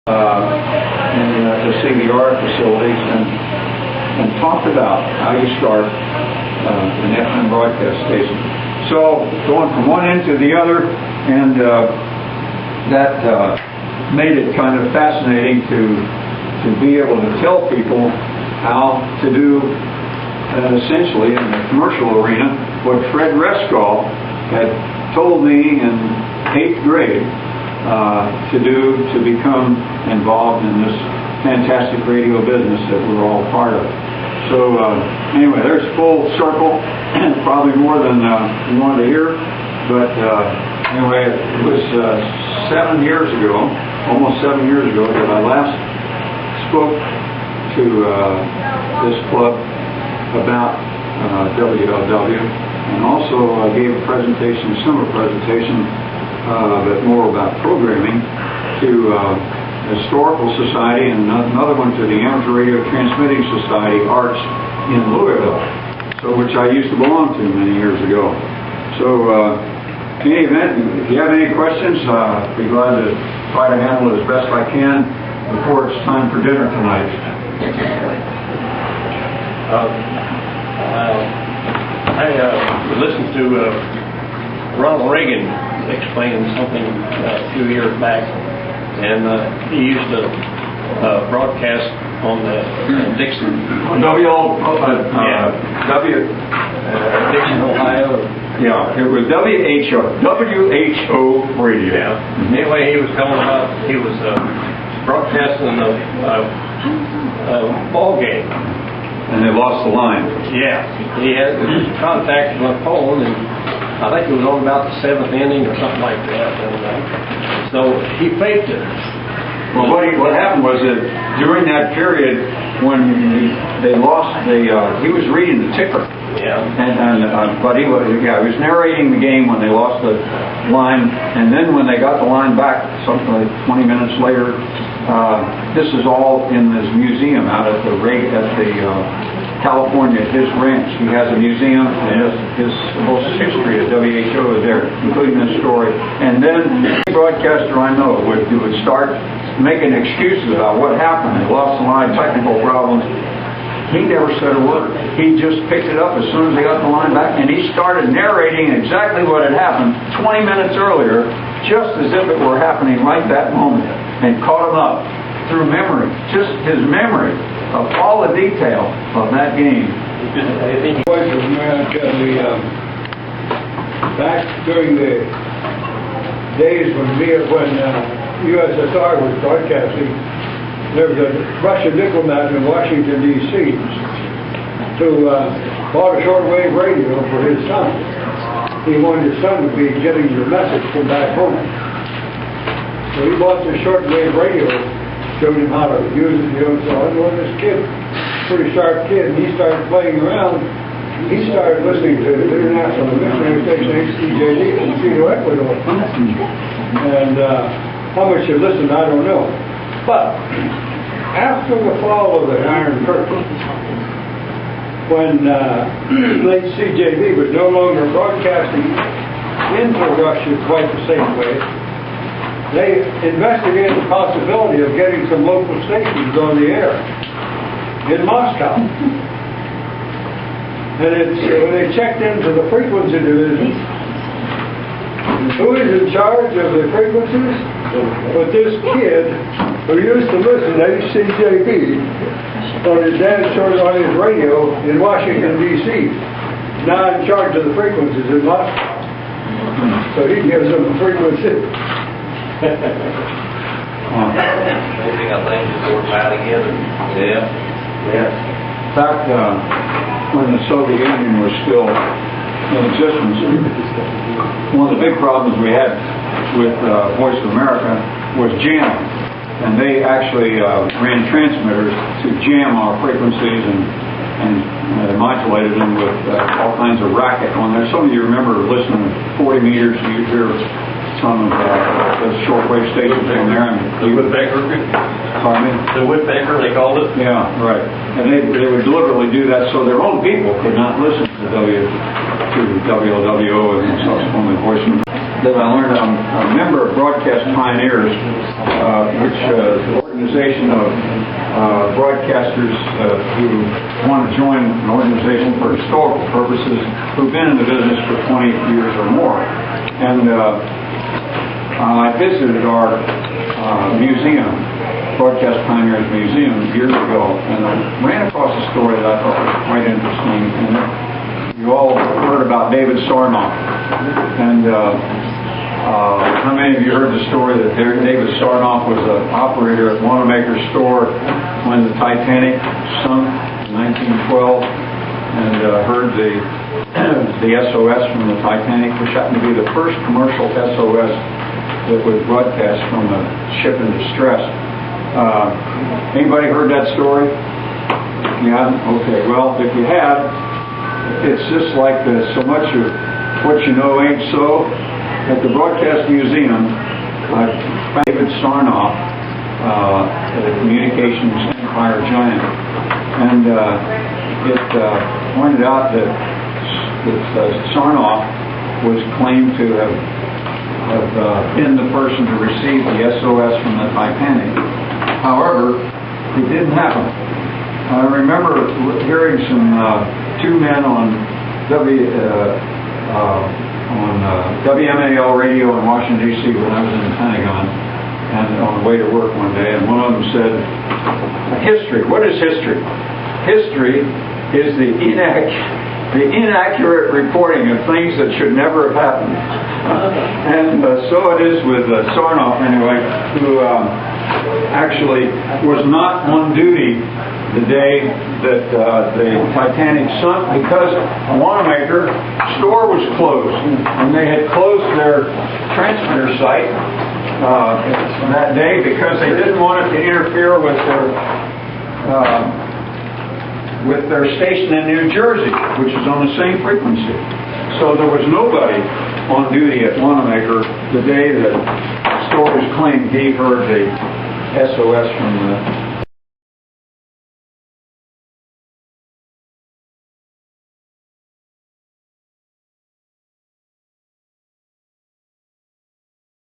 the V.O.A facilities and talked about how you start an FM broadcast station. So going from one end to the other, and that made it kind of fascinating to be able to tell people how to do essentially in the commercial arena what Fred Rescall had told me in 8th grade to do to become involved in this fantastic radio business that we're all part of. So anyway, there's full circle, probably more than you wanted to hear, but anyway, it was 7 years ago, almost 7 years ago, that I last spoke to this club about WLW, and also gave a presentation, a similar presentation, but more about programming, to the Historical Society, and another one to the Amateur Radio Transmitting Society, Arts, in Louisville, so which I used to belong to many years ago. So in any event, if you have any questions, I'd be glad to try to handle it as best I can before it's time for dinner tonight. I listened to Ronald Reagan explaining something a few years back, and he used to broadcast on the Dixon. Dixon, Ohio. Yeah, it was WHO radio. Yeah. Anyway, he was telling about he was broadcasting a ball game. And they lost the line. Yeah, he had contact on the phone, and I think it was on about the 7th inning or something like that. And so he faked it. Well, what happened was that during that period when they lost the, he was reading the ticker. Yeah. But he was narrating the game when they lost the line, and then when they got the line back, something like 20 minutes later. This is all in this museum out at the California, his ranch. He has a museum, and his whole history of WHO is there, including this story. And then any broadcaster I know would start making excuses about what happened. They lost the line, technical problems. He never said a word. He just picked it up as soon as they got the line back, and he started narrating exactly what had happened 20 minutes earlier, just as if it were happening right that moment, and caught him up through memory, just his memory of all the detail of that game. Back during the days when USSR was broadcasting, there was a Russian diplomat in Washington, D.C. who bought a shortwave radio for his son. He wanted his son to be getting the message from back home. So he bought this shortwave radio, showed him how to use it, so I know this kid, pretty sharp kid, and he started playing around. He started listening to the international missionary station HCJD from Quito, Ecuador. And how much you listened, I don't know. But after the fall of the Iron Curtain, when HCJD was no longer broadcasting into Russia quite the same way, they investigated the possibility of getting some local stations on the air in Moscow. And when they checked into the frequency division, who is in charge of the frequencies? But this kid who used to listen to HCJB on his dad's on his radio in Washington, D.C., now in charge of the frequencies in Moscow. So he gives them the frequency. Maybe got things to work out again. Yeah. In fact, when the Soviet Union was still in existence, one of the big problems we had with Voice of America was jamming. And they actually ran transmitters to jam our frequencies and modulated them with all kinds of racket on there. Some of you remember listening to 40 meters, you hear some of the shortwave stations on there. The Woodpecker? Pardon me? The Woodpecker, they called it? Yeah, right. And they would deliberately do that so their own people could not listen to WLWO and subsequently Voice of America. that I learned. I'm a member of Broadcast Pioneers, which is an organization of broadcasters who want to join an organization for historical purposes who've been in the business for 20 years or more. And I visited our museum, Broadcast Pioneers Museum, years ago, and I ran across a story that I thought was quite interesting. And you all heard about David Sarnoff. And how many of you heard the story that David Sarnoff was an operator at Wanamaker's store when the Titanic sunk in 1912, and heard the SOS from the Titanic, which happened to be the first commercial SOS that was broadcast from a ship in distress. Anybody heard that story? Yeah? Okay. Well, if you have, it's just like so much of what you know ain't so. At the Broadcast Museum, David Sarnoff, the communications empire giant, and it pointed out that Sarnoff was claimed to have been the person to receive the SOS from the Titanic. However, it didn't happen. I remember hearing two men on WMAL radio in Washington, D.C. when I was in the Pentagon, and on the way to work one day, and one of them said, history, what is history? History is the inaccurate reporting of things that should never have happened. And so it is with Sarnoff, anyway, who actually was not on duty the day that the Titanic sunk because Wanamaker store was closed, and they had closed their transmitter site that day because they didn't want it to interfere with their station in New Jersey, which is on the same frequency. So there was nobody on duty at Wanamaker the day that stores claimed he heard the SOS from the